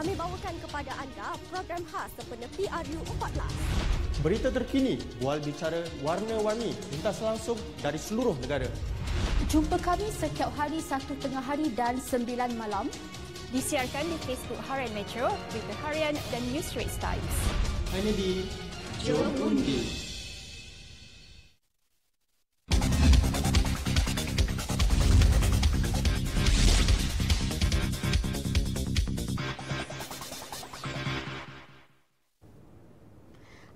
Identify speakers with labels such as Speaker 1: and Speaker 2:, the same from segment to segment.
Speaker 1: Kami bawakan kepada anda program khas sempena PRU 14.
Speaker 2: Berita terkini, bual bicara warna-warni, lintas langsung dari seluruh negara.
Speaker 3: Jumpa kami setiap hari 1:30 hari dan 9 malam.
Speaker 4: Disiarkan di Facebook Harian Metro, Berita Harian dan News Straits Times.
Speaker 2: Hanya di Jom Undi.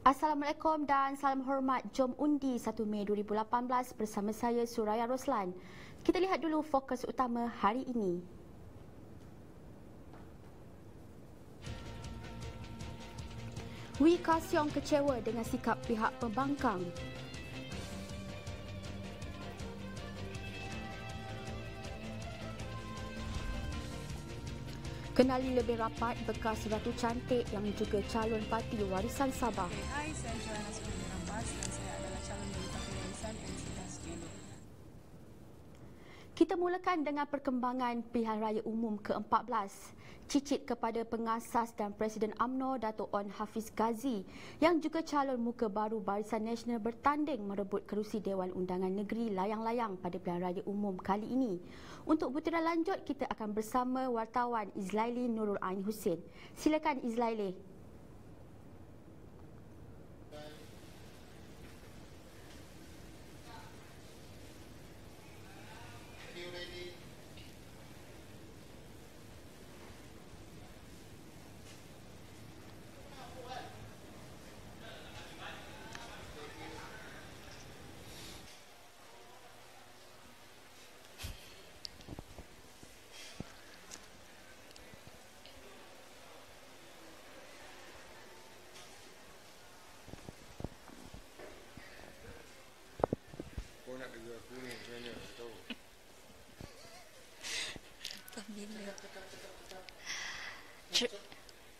Speaker 3: Assalamualaikum dan salam hormat. Jom Undi 1 Mei 2018 bersama saya Suraya Roslan. Kita lihat dulu fokus utama hari ini. Wee Ka Siong kecewa dengan sikap pihak pembangkang. Kenali lebih rapat bekas Ratu Cantik yang juga calon parti Warisan Sabah.
Speaker 5: Hai, saya Joanna Suri Rambas dan saya adalah calon dari Parti Warisan NC Skelo.
Speaker 3: Kita mulakan dengan perkembangan pilihan raya umum ke-14. Cicit kepada pengasas dan Presiden UMNO Dato' On Hafiz Ghazi yang juga calon muka baru Barisan Nasional bertanding merebut kerusi Dewan Undangan Negeri layang-layang pada pilihan raya umum kali ini. Untuk butiran lanjut, kita akan bersama wartawan Izlaili Nurul Ain Hussein. Silakan Izlaili.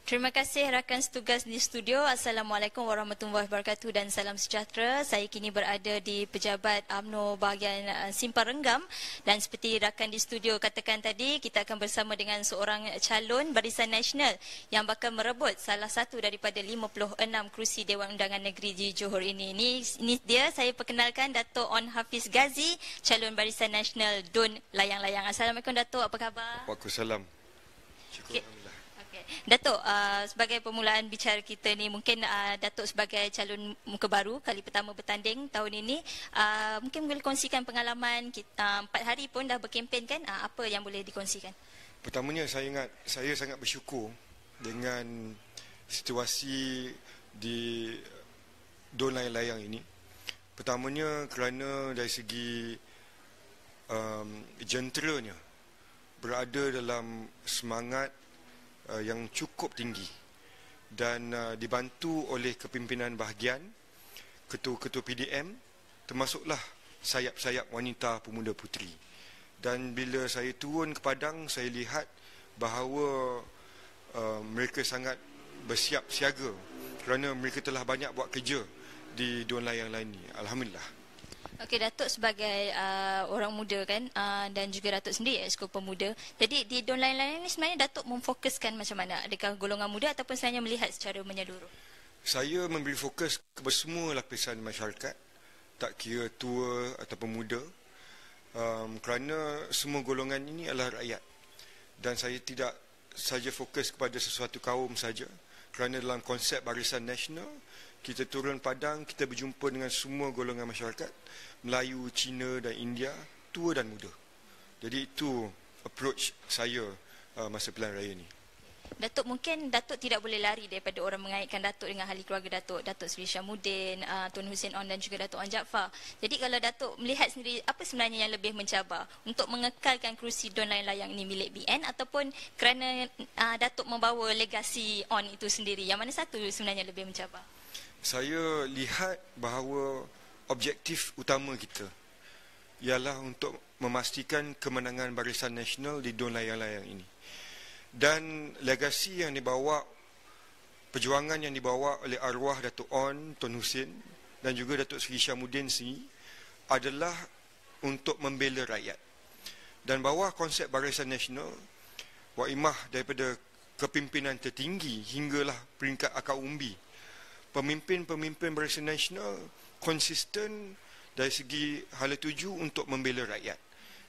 Speaker 6: Terima kasih rakan setugas di studio. Assalamualaikum warahmatullahi wabarakatuh dan salam sejahtera. Saya kini berada di Pejabat UMNO bahagian Simpang Renggam dan seperti rakan di studio katakan tadi, kita akan bersama dengan seorang calon Barisan Nasional yang bakal merebut salah satu daripada 56 kerusi Dewan Undangan Negeri di Johor ini. Ini dia, saya perkenalkan Dato' On Hafiz Ghazi, calon Barisan Nasional DUN Layang-Layang. Assalamualaikum Dato', apa khabar?
Speaker 7: Waalaikumsalam. Syukur Alhamdulillah.
Speaker 6: Datuk, sebagai permulaan bicara kita ni, mungkin Datuk sebagai calon muka baru kali pertama bertanding tahun ini, mungkin boleh kongsikan pengalaman kita 4 hari pun dah berkempen kan, apa yang boleh dikongsikan?
Speaker 7: Pertamanya saya sangat bersyukur dengan situasi di DUN Layang-Layang ini. Pertamanya kerana dari segi jenteranya berada dalam semangat yang cukup tinggi dan dibantu oleh kepimpinan bahagian, ketua-ketua PDM, termasuklah sayap-sayap wanita pemuda puteri. Dan bila saya turun ke padang, saya lihat bahawa mereka sangat bersiap siaga kerana mereka telah banyak buat kerja di DUN Layang-Layang ini. Alhamdulillah.
Speaker 6: Okey, Datuk sebagai orang muda kan, dan juga Datuk sendiri Exco Pemuda. Jadi di DUN Layang-Layang ni sebenarnya Datuk memfokuskan macam mana? Adakah golongan muda ataupun sebenarnya melihat secara menyeluruh?
Speaker 7: Saya memberi fokus kepada semua lapisan masyarakat, tak kira tua ataupun muda, kerana semua golongan ini adalah rakyat. Dan saya tidak saja fokus kepada sesuatu kaum saja, kerana dalam konsep Barisan Nasional, kita turun padang, kita berjumpa dengan semua golongan masyarakat, Melayu, Cina dan India, tua dan muda. Jadi itu approach saya masa pilihan raya ni.
Speaker 6: Datuk, mungkin Datuk tidak boleh lari daripada orang mengaitkan Datuk dengan ahli keluarga Datuk, Datuk Seri Syamuddin, Tun Hussein On dan juga Datuk On Jaafar. Jadi kalau Datuk melihat sendiri, apa sebenarnya yang lebih mencabar untuk mengekalkan kerusi DUN Layang-Layang ini milik BN ataupun kerana Datuk membawa legasi On itu sendiri? Yang mana satu sebenarnya lebih mencabar?
Speaker 7: Saya lihat bahawa objektif utama kita ialah untuk memastikan kemenangan Barisan Nasional di DUN Layang-Layang ini. Dan legasi yang dibawa, perjuangan yang dibawa oleh arwah Datuk On, Tun Hussein dan juga Datuk Seri Syamuddin sendiri adalah untuk membela rakyat. Dan bawah konsep Barisan Nasional, Wak Imah daripada kepimpinan tertinggi hinggalah peringkat akar umbi. Pemimpin-pemimpin Barisan Nasional konsisten dari segi hala tuju untuk membela rakyat.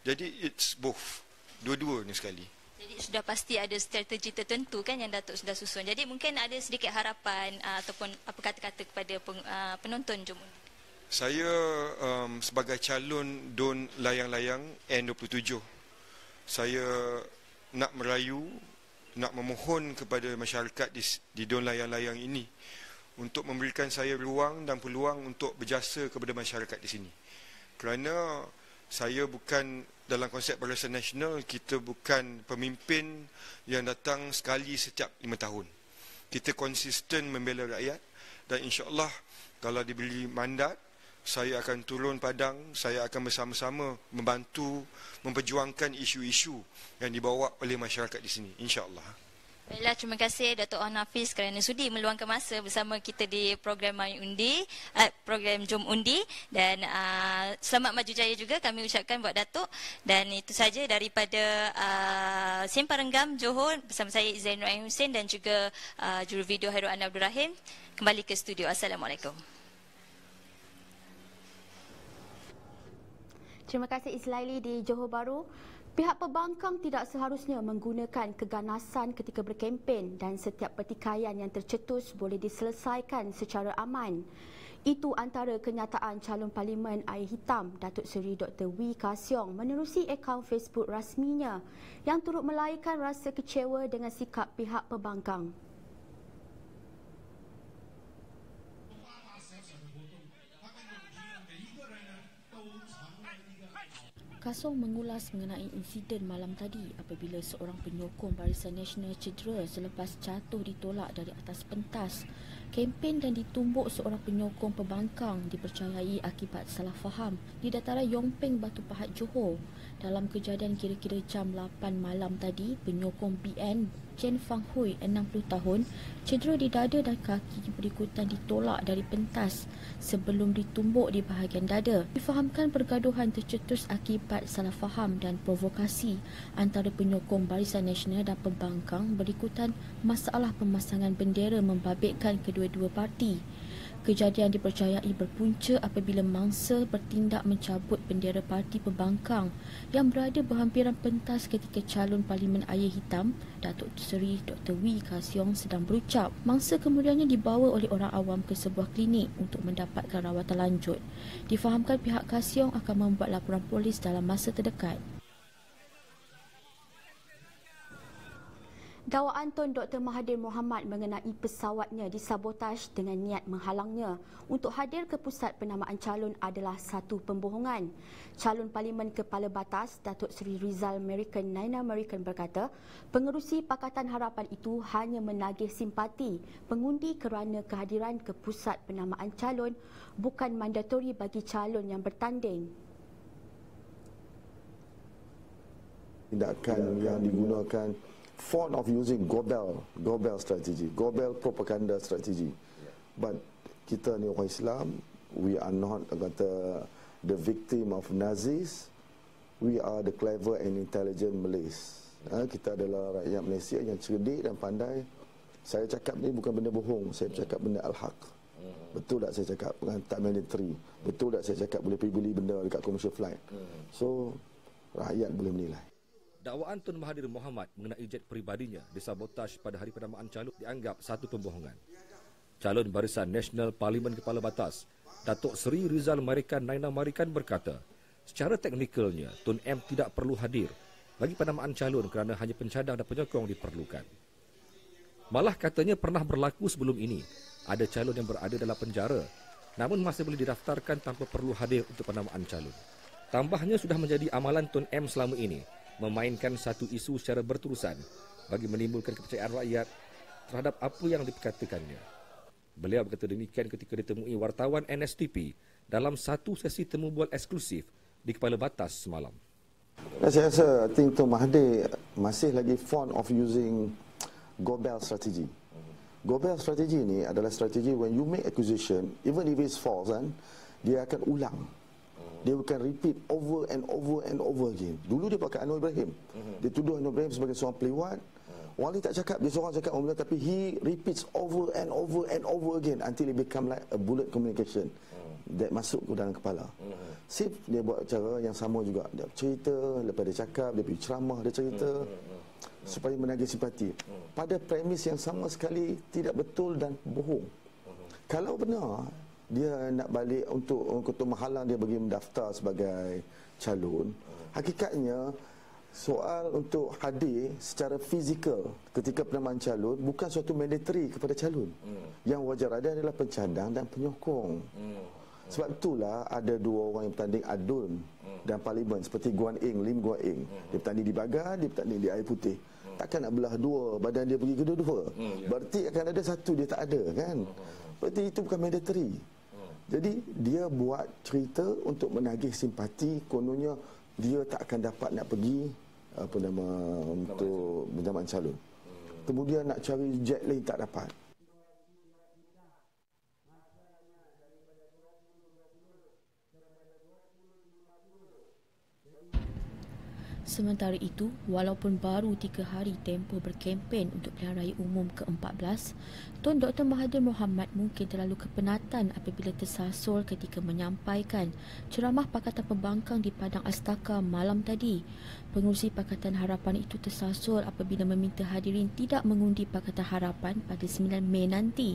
Speaker 7: Jadi it's both, dua-duanya sekali.
Speaker 6: Jadi sudah pasti ada strategi tertentu kan yang Datuk sudah susun. Jadi mungkin ada sedikit harapan ataupun apa kata-kata kepada penonton Jom Undi.
Speaker 7: Saya sebagai calon Don Layang-Layang N27, saya nak merayu, nak memohon kepada masyarakat di Don Layang-Layang ini untuk memberikan saya ruang dan peluang untuk berjasa kepada masyarakat di sini. Kerana saya bukan dalam konsep Barisan Nasional, kita bukan pemimpin yang datang sekali setiap 5 tahun. Kita konsisten membela rakyat dan insya-Allah kalau diberi mandat, saya akan turun padang, saya akan bersama-sama membantu memperjuangkan isu-isu yang dibawa oleh masyarakat di sini, insya-Allah.
Speaker 6: Baiklah, terima kasih Datuk On Hafiz kerana sudi meluangkan masa bersama kita di program My Undi, program Jom Undi, dan selamat maju jaya juga kami ucapkan buat Datuk. Dan itu saja daripada Simpang Renggam Johor bersama saya Zainul Ain Hussein dan juga juru video Hairul Anwar Abdul Rahim. Kembali ke studio. Assalamualaikum.
Speaker 3: Terima kasih Islaili di Johor Bahru. Pihak pembangkang tidak seharusnya menggunakan keganasan ketika berkempen dan setiap pertikaian yang tercetus boleh diselesaikan secara aman. Itu antara kenyataan calon Parlimen Air Hitam Datuk Seri Dr. Wee Ka Siong menerusi akaun Facebook rasminya yang turut melahirkan rasa kecewa dengan sikap pihak pembangkang. Kasong mengulas mengenai insiden malam tadi apabila seorang penyokong Barisan Nasional cedera selepas jatuh ditolak dari atas pentas. Kempen dan ditumbuk seorang penyokong pembangkang dipercayai akibat salah faham di dataran Yongpeng, Batu Pahat, Johor. Dalam kejadian kira-kira jam 8 malam tadi, penyokong BN Chen Fang Hui, 60 tahun, cedera di dada dan kaki berikutan ditolak dari pentas sebelum ditumbuk di bahagian dada. Difahamkan pergaduhan tercetus akibat salah faham dan provokasi antara penyokong Barisan Nasional dan pembangkang berikutan masalah pemasangan bendera membabitkan kedua-dua parti. Kejadian dipercayai berpunca apabila mangsa bertindak mencabut bendera parti pembangkang yang berada berhampiran pentas ketika calon Parlimen Air Hitam Datuk Seri Dr. Wee Ka Siong sedang berucap. Mangsa kemudiannya dibawa oleh orang awam ke sebuah klinik untuk mendapatkan rawatan lanjut. Difahamkan pihak Ka Siong akan membuat laporan polis dalam masa terdekat. Dakwaan Tun Dr. Mahathir Mohamad mengenai pesawatnya disabotaj dengan niat menghalangnya untuk hadir ke pusat penamaan calon adalah satu pembohongan. Calon Parlimen Kepala Batas Datuk Seri Rizal American Naina American berkata, pengerusi Pakatan Harapan itu hanya menagih simpati pengundi kerana kehadiran ke pusat penamaan calon, bukan mandatori bagi calon yang bertanding.
Speaker 8: Tindakan yang digunakan fond of using Gobel strategy, Gobel propaganda strategy. But kita ni orang Islam, we are not the victim of Nazis. We are the clever and intelligent Malays. Kita adalah rakyat Malaysia yang cerdik dan pandai. Saya cakap ni bukan benda bohong, saya cakap benda al-haq. Betul tak saya cakap tak military? Betul tak saya cakap boleh pergi beli benda dekat commercial flight? So rakyat boleh menilai.
Speaker 9: Dakwaan Tun Mahathir Mohamad mengenai jet peribadinya disabotaj pada hari penamaan calon dianggap satu pembohongan. Calon Barisan Nasional Parlimen Kepala Batas, Datuk Seri Rizal Marikan Naina Marikan berkata, secara teknikalnya Tun M tidak perlu hadir bagi penamaan calon kerana hanya pencadang dan penyokong diperlukan. Malah katanya pernah berlaku sebelum ini, ada calon yang berada dalam penjara namun masih boleh didaftarkan tanpa perlu hadir untuk penamaan calon. Tambahnya sudah menjadi amalan Tun M selama ini memainkan satu isu secara berterusan bagi menimbulkan kepercayaan rakyat terhadap apa yang diperkatakannya. Beliau berkata demikian ketika ditemui wartawan NSTP dalam satu sesi temu bual eksklusif di Kepala Batas semalam.
Speaker 8: Saya rasa, I think Tun Mahathir masih lagi fond of using Gobel strategy. Gobel strategy ni adalah strategi when you make accusation, even if it's false, dia akan ulang. Dia akan repeat over and over and over again. Dulu dia pakai Anwar Ibrahim. Dia tuduh Anwar Ibrahim sebagai seorang pelawat Wali tak cakap, dia seorang cakap orang, tapi he repeats over and over and over again until it become like a bullet communication that masuk ke dalam kepala. Sip dia buat cara yang sama juga. Dia cerita, lepas dia cakap, dia pergi ceramah, dia cerita supaya menagih simpati. Pada premis yang sama sekali tidak betul dan bohong. Kalau benar dia nak balik untuk menghalang dia bagi mendaftar sebagai calon, hakikatnya soal untuk hadir secara fizikal ketika penamaan calon bukan suatu mandatory kepada calon. Yang wajar ada adalah pencadang dan penyokong. Sebab itulah ada dua orang yang bertanding adun dan parlimen seperti Lim Guan Eng. Dia bertanding di Bagan, dia bertanding di Air Putih. Takkan nak belah dua, badan dia pergi kedua-dua. Berarti akan ada satu dia tak ada, kan? Berarti itu bukan mandatory. Jadi dia buat cerita untuk menagih simpati, kononnya dia tak akan dapat nak pergi untuk penjamaan calon. Kemudian nak cari jet lain tak dapat.
Speaker 3: Sementara itu, walaupun baru 3 hari tempoh berkempen untuk pilihan raya umum ke-14, Tun Dr. Mahathir Mohamad mungkin terlalu kepenatan apabila tersasul ketika menyampaikan ceramah Pakatan Pembangkang di Padang Astaka malam tadi. Pengurusi Pakatan Harapan itu tersasul apabila meminta hadirin tidak mengundi Pakatan Harapan pada 9 Mei nanti.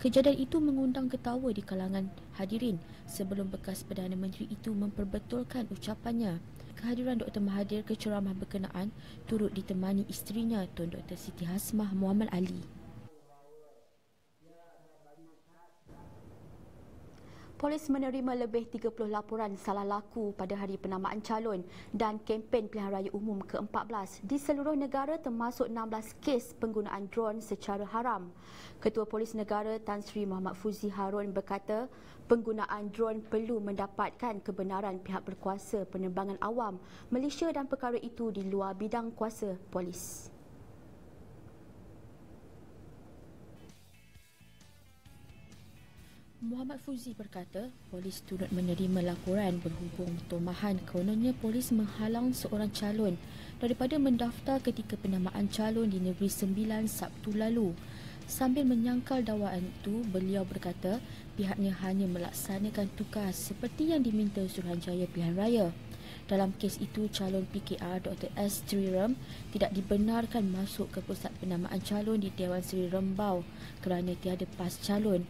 Speaker 3: Kejadian itu mengundang ketawa di kalangan hadirin sebelum bekas Perdana Menteri itu memperbetulkan ucapannya. Kehadiran Dr. Mahathir ke ceramah berkenaan turut ditemani isterinya Tun Dr. Siti Hasmah Muhammad Ali. Polis menerima lebih 30 laporan salah laku pada hari penamaan calon dan kempen pilihan raya umum ke-14 di seluruh negara termasuk 16 kes penggunaan drone secara haram. Ketua Polis Negara Tan Sri Muhammad Fuzi Harun berkata, penggunaan drone perlu mendapatkan kebenaran pihak berkuasa penerbangan awam, Malaysia dan perkara itu di luar bidang kuasa polis. Muhammad Fuzi berkata, polis turut menerima laporan berhubung tomahan kononnya polis menghalang seorang calon daripada mendaftar ketika penamaan calon di Negeri Sembilan Sabtu lalu. Sambil menyangkal dakwaan itu, beliau berkata pihaknya hanya melaksanakan tugas seperti yang diminta Suruhanjaya Pilihan Raya. Dalam kes itu, calon PKR Dr. S. Sri Rem tidak dibenarkan masuk ke pusat penamaan calon di Dewan Seri Rembau kerana tiada pas calon.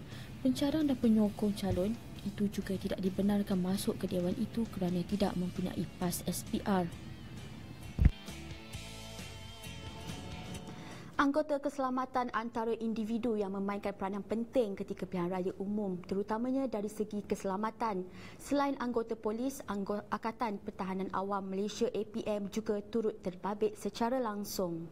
Speaker 3: Pencarang dan penyokong calon itu juga tidak dibenarkan masuk ke dewan itu kerana tidak mempunyai pas SPR. Anggota keselamatan antara individu yang memainkan peranan penting ketika pilihan raya umum, terutamanya dari segi keselamatan. Selain anggota polis, Angkatan Pertahanan Awam Malaysia APM juga turut terbabit secara langsung.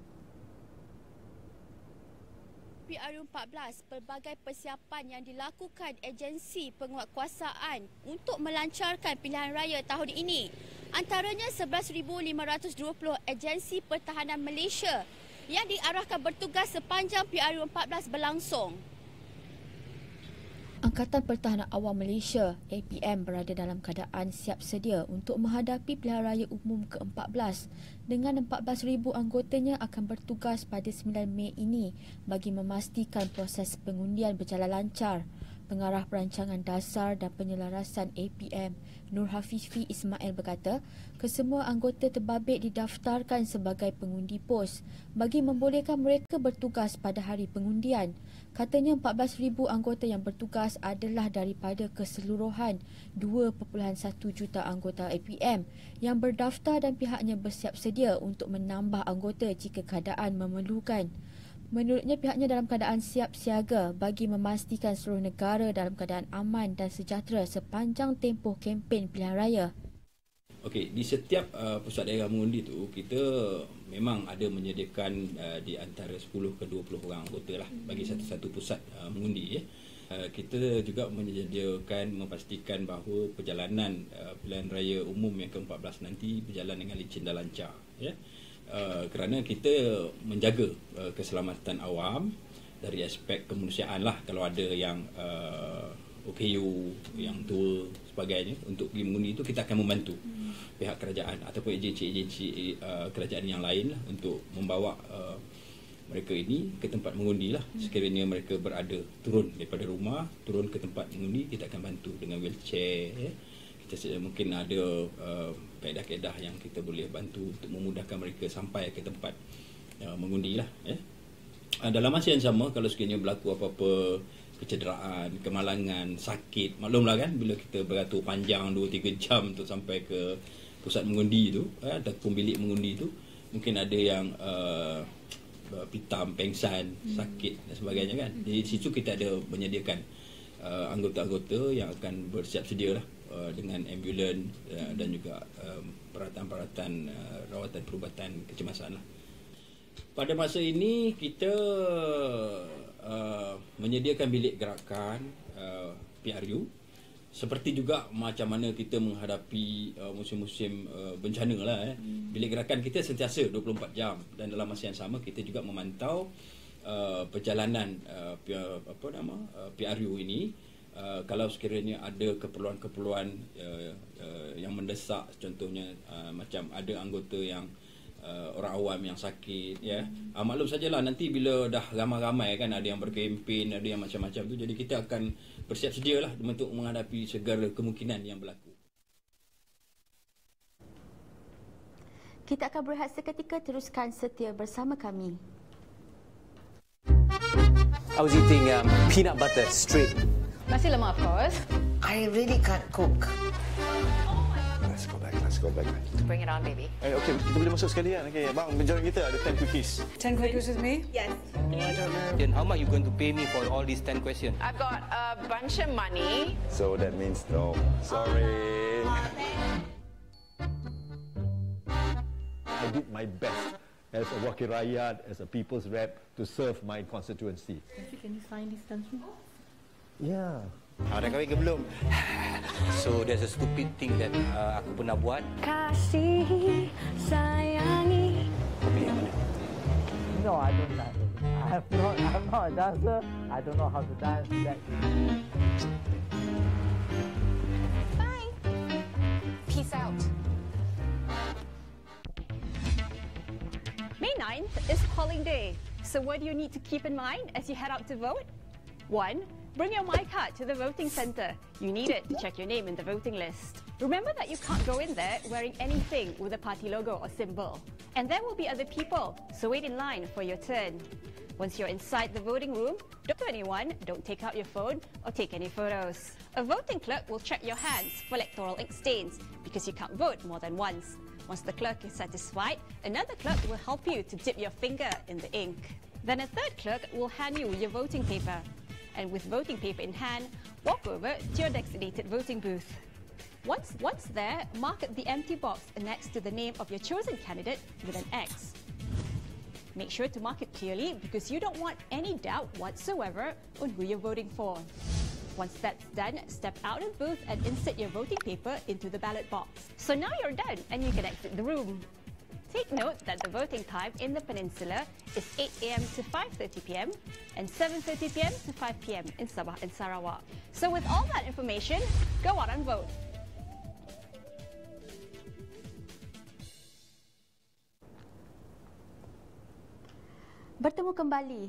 Speaker 1: PRU 14, pelbagai persiapan yang dilakukan agensi penguatkuasaan untuk melancarkan pilihan raya tahun ini. Antaranya 11,520 agensi pertahanan Malaysia yang diarahkan bertugas sepanjang PRU 14 berlangsung.
Speaker 3: Angkatan Pertahanan Awam Malaysia APM berada dalam keadaan siap sedia untuk menghadapi pilihan raya umum ke-14 dengan 14,000 anggotanya akan bertugas pada 9 Mei ini bagi memastikan proses pengundian berjalan lancar. Pengarah Perancangan Dasar dan Penyelarasan APM Nur Hafizfi Ismail berkata, kesemua anggota terbabit didaftarkan sebagai pengundi pos bagi membolehkan mereka bertugas pada hari pengundian. Katanya 14,000 anggota yang bertugas adalah daripada keseluruhan 2.1 juta anggota APM yang berdaftar dan pihaknya bersiap sedia untuk menambah anggota jika keadaan memerlukan. Menurutnya pihaknya dalam keadaan siap siaga bagi memastikan seluruh negara dalam keadaan aman dan sejahtera sepanjang tempoh kempen pilihan raya.
Speaker 10: Okey, di setiap pusat daerah mengundi tu kita memang ada menyediakan di antara 10 ke 20 orang anggota lah bagi satu-satu pusat mengundi ya. Kita juga menyediakan memastikan bahawa perjalanan pilihan raya umum yang ke-14 nanti berjalan dengan licin dan lancar ya. Kerana kita menjaga keselamatan awam dari aspek kemanusiaan lah. Kalau ada yang OKU, yang tua sebagainya untuk pergi mengundi itu, kita akan membantu pihak kerajaan ataupun agensi-agensi kerajaan yang lain lah untuk membawa mereka ini ke tempat mengundi lah. Sekiranya mereka berada turun daripada rumah, turun ke tempat mengundi, kita akan bantu dengan wheelchair. Kita mungkin ada kaedah-kaedah yang kita boleh bantu untuk memudahkan mereka sampai ke tempat mengundi lah. Dalam masa yang sama, kalau sekiranya berlaku apa-apa kecederaan, kemalangan, sakit, maklumlah kan, bila kita beratur panjang 2-3 jam untuk sampai ke pusat mengundi tu, ataupun bilik mengundi tu, mungkin ada yang pitam, pengsan, sakit dan sebagainya kan. Jadi di situ kita ada menyediakan anggota-anggota yang akan bersiap sedia lah dengan ambulan dan juga peralatan-peralatan rawatan perubatan kecemasan lah. Pada masa ini kita menyediakan bilik gerakan PRU, seperti juga macam mana kita menghadapi musim-musim bencana lah. Bilik gerakan kita sentiasa 24 jam, dan dalam masa yang sama kita juga memantau perjalanan PRU ini. Kalau sekiranya ada keperluan-keperluan yang mendesak, contohnya macam ada anggota yang orang awam yang sakit, maklum sajalah nanti bila dah ramai-ramai kan, ada yang berkempen, ada yang macam-macam tu, jadi kita akan bersiap sedia lah untuk menghadapi segala kemungkinan yang berlaku.
Speaker 3: Kita akan berehat seketika, teruskan setia bersama kami.
Speaker 11: I was eating peanut butter straight.
Speaker 12: Nasi lemak, of course.
Speaker 13: I really can't cook.
Speaker 14: Let's go back.
Speaker 12: Bring it on, baby.
Speaker 14: Okay, kita boleh masuk sekali kan? Okay, abang, join kita ada 10 quickies.
Speaker 13: 10 quickies with me?
Speaker 12: Yes.
Speaker 13: I don't know.
Speaker 11: Then how much you going to pay me for all these 10 questions?
Speaker 12: I've got a bunch of money.
Speaker 14: So that means no. Sorry. I did my best as a wakil rakyat, as a people's rep to serve my constituency.
Speaker 12: Can you sign this country?
Speaker 14: Yeah.
Speaker 11: Dah kahwin ke belum? So there's a stupid thing that aku pernah buat.
Speaker 15: Kasih, sayangi.
Speaker 16: No, I don't dance. I'm not a dancer. I don't know how to dance.
Speaker 12: Bye. Peace out. May 9th is polling day. So what do you need to keep in mind as you head out to vote? 1. Bring your My Card to the voting centre. You need it to check your name in the voting list. Remember that you can't go in there wearing anything with a party logo or symbol. And there will be other people, so wait in line for your turn. Once you're inside the voting room, don't do anyone, don't take out your phone or take any photos. A voting clerk will check your hands for electoral ink stains because you can't vote more than once. Once the clerk is satisfied, another clerk will help you to dip your finger in the ink. Then a third clerk will hand you your voting paper. And with voting paper in hand, walk over to your designated voting booth. Once there, mark the empty box next to the name of your chosen candidate with an X. Make sure to mark it clearly because you don't want any doubt whatsoever on who you're voting for. Once that's done, step out of the booth and insert your voting paper into the ballot box. So now you're done and you can exit the room. Take note that the voting time in the peninsula is 8 a.m. to 5:30 p.m. and 7:30 p.m. to 5 p.m. in Sabah and Sarawak. So with all that information, go out and vote.
Speaker 3: Bertemu kembali.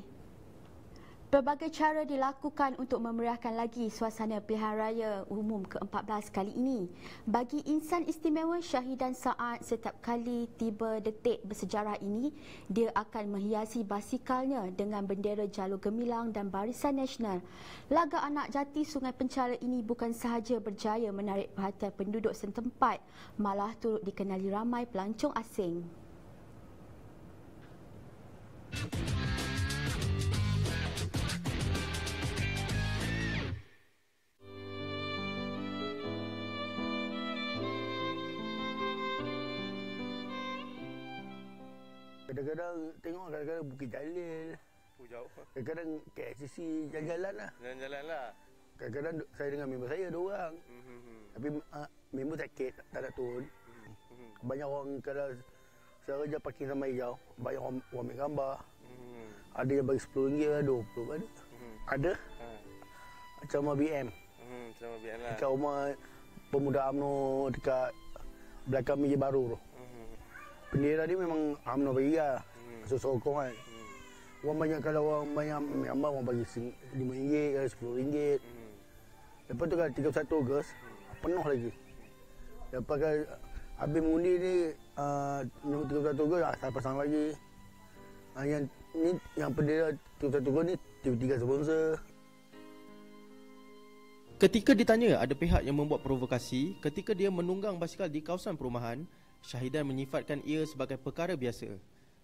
Speaker 3: Pelbagai cara dilakukan untuk memeriahkan lagi suasana pilihan raya umum ke-14 kali ini. Bagi insan istimewa Syahidan Saad, setiap kali tiba detik bersejarah ini, dia akan menghiasi basikalnya dengan bendera jalur gemilang dan barisan nasional. Laga anak jati Sungai Penchala ini bukan sahaja berjaya menarik perhatian penduduk setempat, malah turut dikenali ramai pelancong asing.
Speaker 17: Kadang-kadang tengok, kadang-kadang Bukit Jalil.
Speaker 14: Jauh.
Speaker 17: Kadang-kadang KLCC jalan-jalan lah.
Speaker 14: Jalan-jalan lah.
Speaker 17: Kadang-kadang saya dengan member saya 2 orang. Tapi member sakit, tak nak turun. Banyak orang kalau saya kerja parking sama hijau, banyak orang ambil gambar. Ada yang bagi RM10, ada RM20 ada. Ada. Macam rumah BM.
Speaker 14: Macam rumah BM lah.
Speaker 17: Dekat rumah pemuda UMNO dekat belakang meja baru tu. Bendera dia memang UMNO bagi lah. Sokong kan. orang banyak, kalau orang banyak Myanmar, orang bagi RM5 ke RM10. Lepas tu kalau 31 Ogos, penuh lagi. Lepas kan habis mengundi ni, 31 Ogos, saya pasang lagi. Yang bendera 31 Ogos ni, TV3 sponsor.
Speaker 2: Ketika ditanya ada pihak yang membuat provokasi ketika dia menunggang basikal di kawasan perumahan, Syahidan menyifatkan ia sebagai perkara biasa.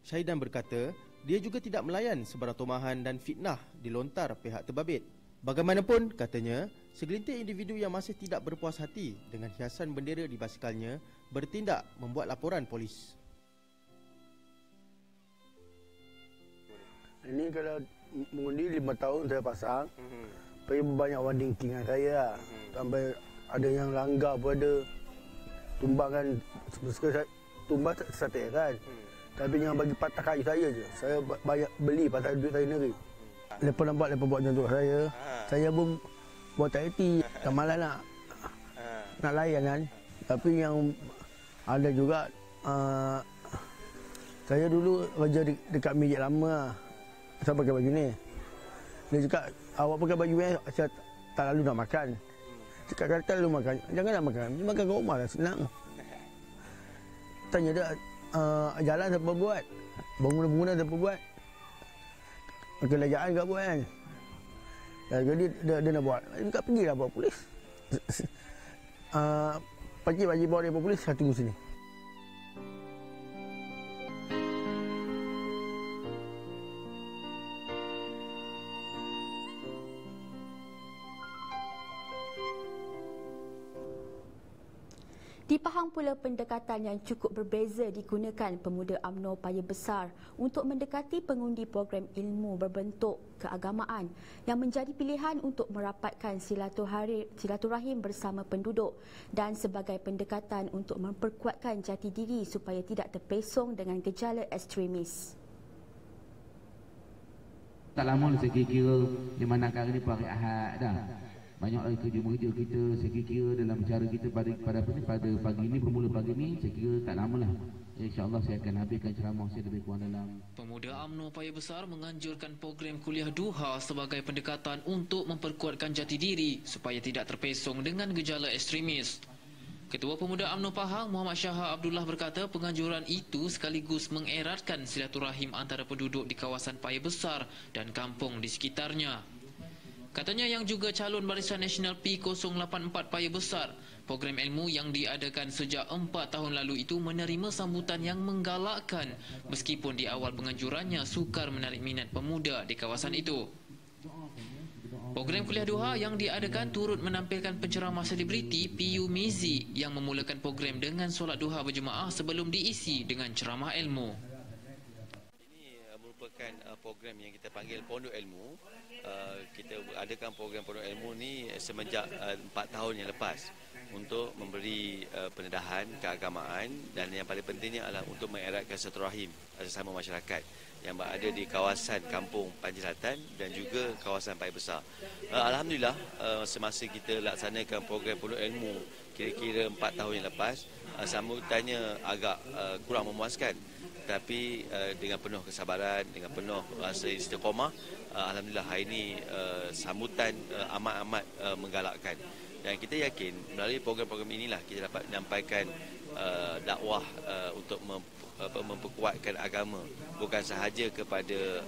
Speaker 2: Syahidan berkata, dia juga tidak melayan sebarang tomahan dan fitnah dilontar pihak terbabit. Bagaimanapun, katanya, segelintir individu yang masih tidak berpuas hati dengan hiasan bendera di basikalnya bertindak membuat laporan polis.
Speaker 17: Ini kalau mengundi 5 tahun saya pasang. Tapi banyak orang dengki dengan saya lah. Sampai ada yang langgar pun ada. Tumbangkan, tumbang saya tak heran. Tapi jangan bagi patah kayu saya je. Saya banyak beli pasal duit saya sendiri. Lepas nampak, lepas buat macam tu saya pun buat tak hati. Tak malas nak layan kan. Tapi yang ada juga, saya dulu kerja dekat Mijit Lama lah. Saya pakai baju ni. Dia cakap, awak pakai baju ni, saya tak lalu nak makan. Cakap kata lalu makan, jangan nak makan. Makan kat rumah lah, senang. Tanya dia, jalan siapa buat? Bangunan-bangunan siapa buat? Kerajaan tak buat kan? Jadi dia nak buat. Dia pergilah bawa polis. Pagi-pagi bawa dia bawa polis, saya tunggu sini.
Speaker 3: Di Pahang pula pendekatan yang cukup berbeza digunakan pemuda UMNO Paya Besar untuk mendekati pengundi program ilmu berbentuk keagamaan yang menjadi pilihan untuk merapatkan silaturahim bersama penduduk dan sebagai pendekatan untuk memperkuatkan jati diri supaya tidak terpesong dengan gejala ekstremis.
Speaker 18: Tak lama saya kira di mana kali ni hari Ahad dah. Banyak lagi kerja-kerja kita, saya kira dalam cara kita pada pagi ini, bermula pagi ini, saya kira tak lama lah. InsyaAllah saya akan habiskan ceramah saya lebih kurang dalam.
Speaker 19: Pemuda UMNO Paya Besar menganjurkan program kuliah duha sebagai pendekatan untuk memperkuatkan jati diri supaya tidak terpesong dengan gejala ekstremis. Ketua Pemuda UMNO Pahang, Muhammad Syaha Abdullah berkata penganjuran itu sekaligus mengeratkan silaturahim antara penduduk di kawasan Paya Besar dan kampung di sekitarnya. Katanya yang juga calon Barisan Nasional P084 Paya Besar, program ilmu yang diadakan sejak 4 tahun lalu itu menerima sambutan yang menggalakkan meskipun di awal penganjurannya sukar menarik minat pemuda di kawasan itu. Program kuliah duha yang diadakan turut menampilkan penceramah selebriti PU Mizi yang memulakan program dengan solat duha berjemaah sebelum diisi dengan ceramah ilmu.
Speaker 20: Ini merupakan program yang kita panggil Pondok Ilmu. Kita adakan program Pondok Ilmu ni semenjak 4 tahun yang lepas untuk memberi pendedahan keagamaan dan yang paling pentingnya adalah untuk mengeratkan silaturahim sesama masyarakat yang berada di kawasan kampung Panjang Selatan dan juga kawasan Paya Besar. Alhamdulillah semasa kita laksanakan program Pondok Ilmu kira-kira 4 tahun yang lepas, sambutannya agak kurang memuaskan. Tapi dengan penuh kesabaran, dengan penuh rasa istiqamah, alhamdulillah hari ini sambutan amat-amat menggalakkan. Dan kita yakin melalui program-program inilah kita dapat menyampaikan dakwah untuk memperkuatkan agama bukan sahaja kepada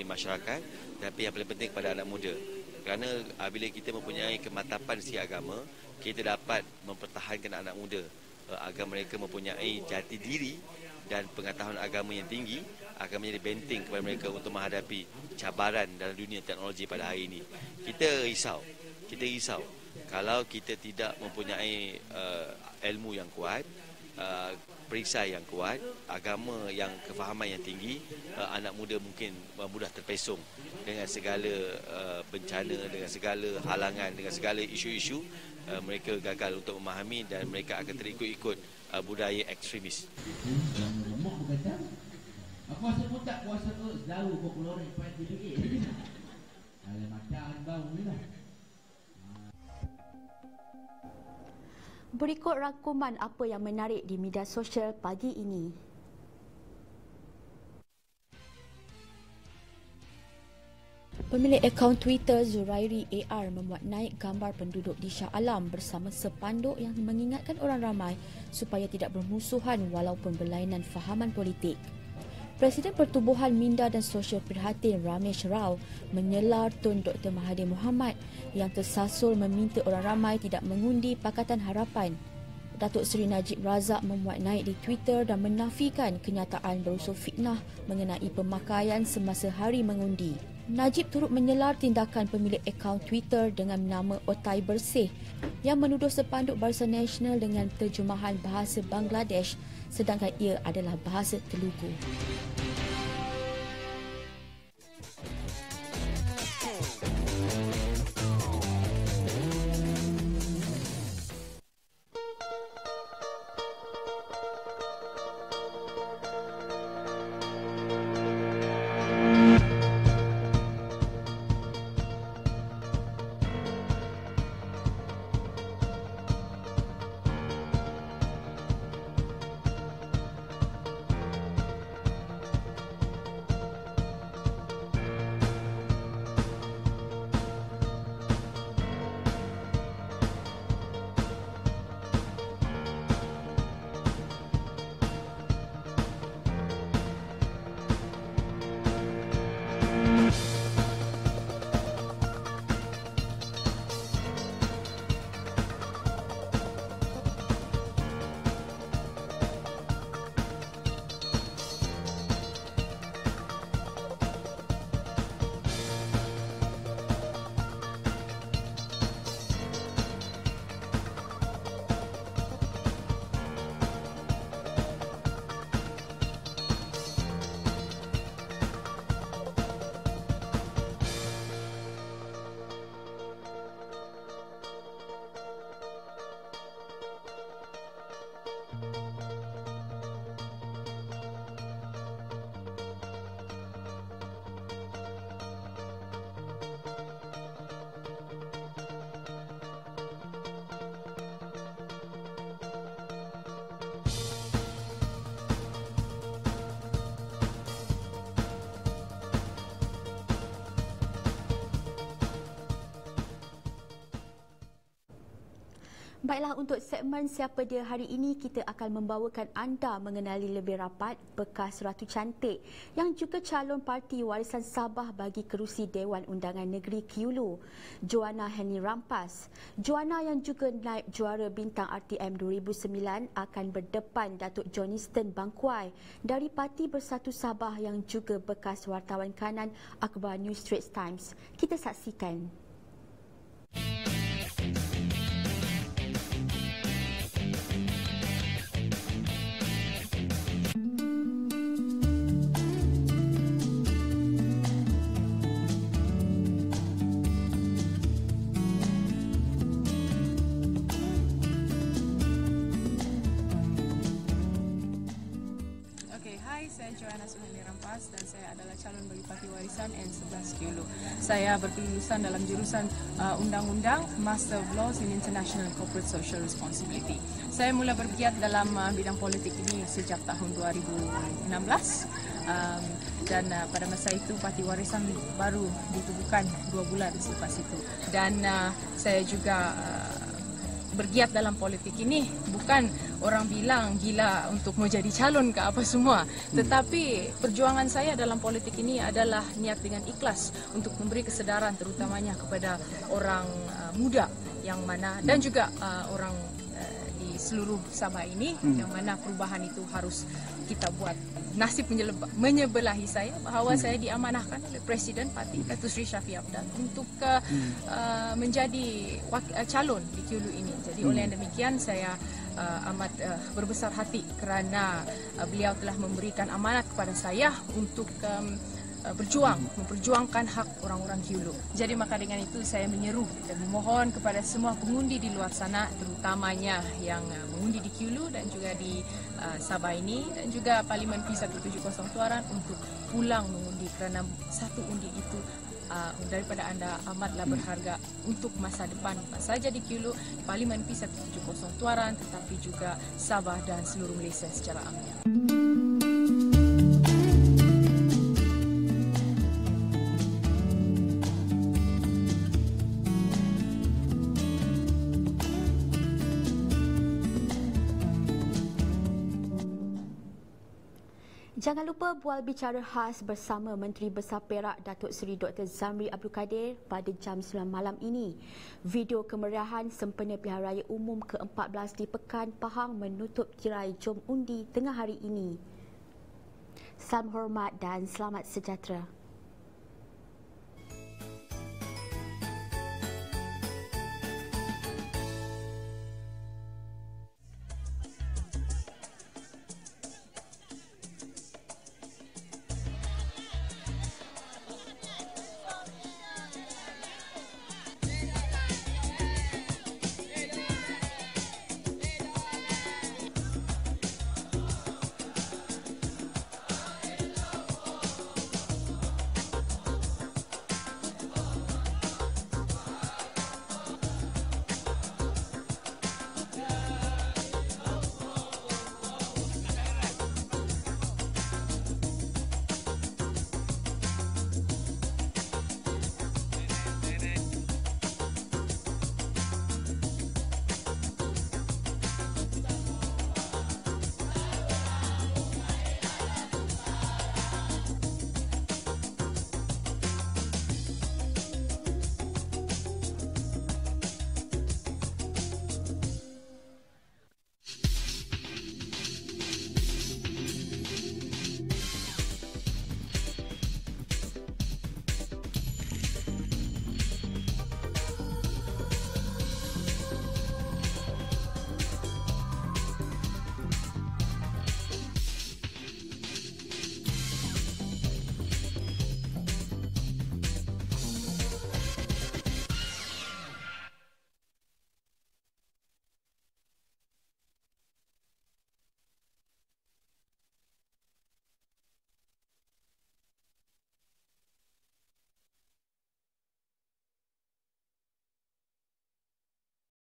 Speaker 20: masyarakat, tapi yang paling penting kepada anak muda. Kerana bila kita mempunyai kemantapan segi agama, kita dapat mempertahankan anak muda agar mereka mempunyai jati diri dan pengetahuan agama yang tinggi akan menjadi benteng kepada mereka untuk menghadapi cabaran dalam dunia teknologi pada hari ini. Kita risau kalau kita tidak mempunyai ilmu yang kuat, perisai yang kuat, agama yang kefahaman yang tinggi, anak muda mungkin mudah terpesong dengan segala bencana, dengan segala halangan, dengan segala isu-isu. Mereka gagal untuk memahami dan mereka akan terikut-ikut budaya ekstremis.
Speaker 18: Aku rasa pun tak kuasa ke selalu kau keluar daripada PDA. Alah macam bau ni lah.
Speaker 3: Berikut rangkuman apa yang menarik di media sosial pagi ini. Pemilik akaun Twitter Zurairi AR memuat naik gambar penduduk di Shah Alam bersama sepanduk yang mengingatkan orang ramai supaya tidak bermusuhan walaupun berlainan fahaman politik. Presiden Pertubuhan Minda dan Sosial Prihatin Ramesh Rao menyelar Tun Dr. Mahathir Mohamad yang tersasul meminta orang ramai tidak mengundi Pakatan Harapan. Datuk Seri Najib Razak memuat naik di Twitter dan menafikan kenyataan berunsur fitnah mengenai pemakaian semasa hari mengundi. Najib turut menyelar tindakan pemilik akaun Twitter dengan nama Otai Bersih yang menuduh sepanduk Barisan Nasional dengan terjemahan bahasa Bangladesh sedangkan ia adalah bahasa Telugu. Baiklah, untuk segmen Siapa Dia hari ini, kita akan membawakan anda mengenali lebih rapat bekas Ratu Cantik yang juga calon parti warisan Sabah bagi kerusi Dewan Undangan Negeri Kiulu, Joanna Henny Rampas. Joanna yang juga naib juara bintang RTM 2009 akan berdepan Datuk Johnston Bangkuai dari Parti Bersatu Sabah yang juga bekas wartawan kanan akhbar New Straits Times. Kita saksikan.
Speaker 5: Saya Joanna Henny Rampas dan saya adalah calon bagi Parti Warisan N11 Kiulu. Saya berkelulusan dalam jurusan Undang-Undang, Master of Laws in International Corporate Social Responsibility. Saya mula bergiat dalam bidang politik ini sejak tahun 2016 dan pada masa itu Parti Warisan baru ditubuhkan 2 bulan selepas itu. Dan saya juga bergiat dalam politik ini bukan orang bilang gila untuk mau jadi calon ke apa semua, tetapi perjuangan saya dalam politik ini adalah niat dengan ikhlas untuk memberi kesedaran terutamanya kepada orang muda yang mana dan juga orang di seluruh Sabah ini yang mana perubahan itu harus kita buat. Nasib menyebelahi saya bahawa saya diamanahkan oleh Presiden Parti Datuk Seri Shafie Apdal untuk menjadi calon di Kiulu ini. Jadi oleh yang demikian saya amat berbesar hati kerana beliau telah memberikan amanat kepada saya untuk memperjuangkan hak orang-orang Kiulu. Jadi maka dengan itu saya menyeru dan memohon kepada semua pengundi di luar sana, terutamanya yang mengundi di Kiulu dan juga di Sabah ini dan juga Parlimen P170 Tuaran untuk pulang mengundi kerana satu undi itu daripada anda amatlah berharga untuk masa depan bukan saja di Kiulu, Parlimen P170 Tuaran tetapi juga Sabah dan seluruh Malaysia secara amnya.
Speaker 3: Jangan lupa bual bicara khas bersama Menteri Besar Perak Datuk Seri Dr. Zamri Abdul Kadir pada jam 9 malam ini. Video kemeriahan sempena Pilihan Raya Umum ke-14 di Pekan Pahang menutup tirai Jom Undi tengah hari ini. Salam hormat dan selamat sejahtera.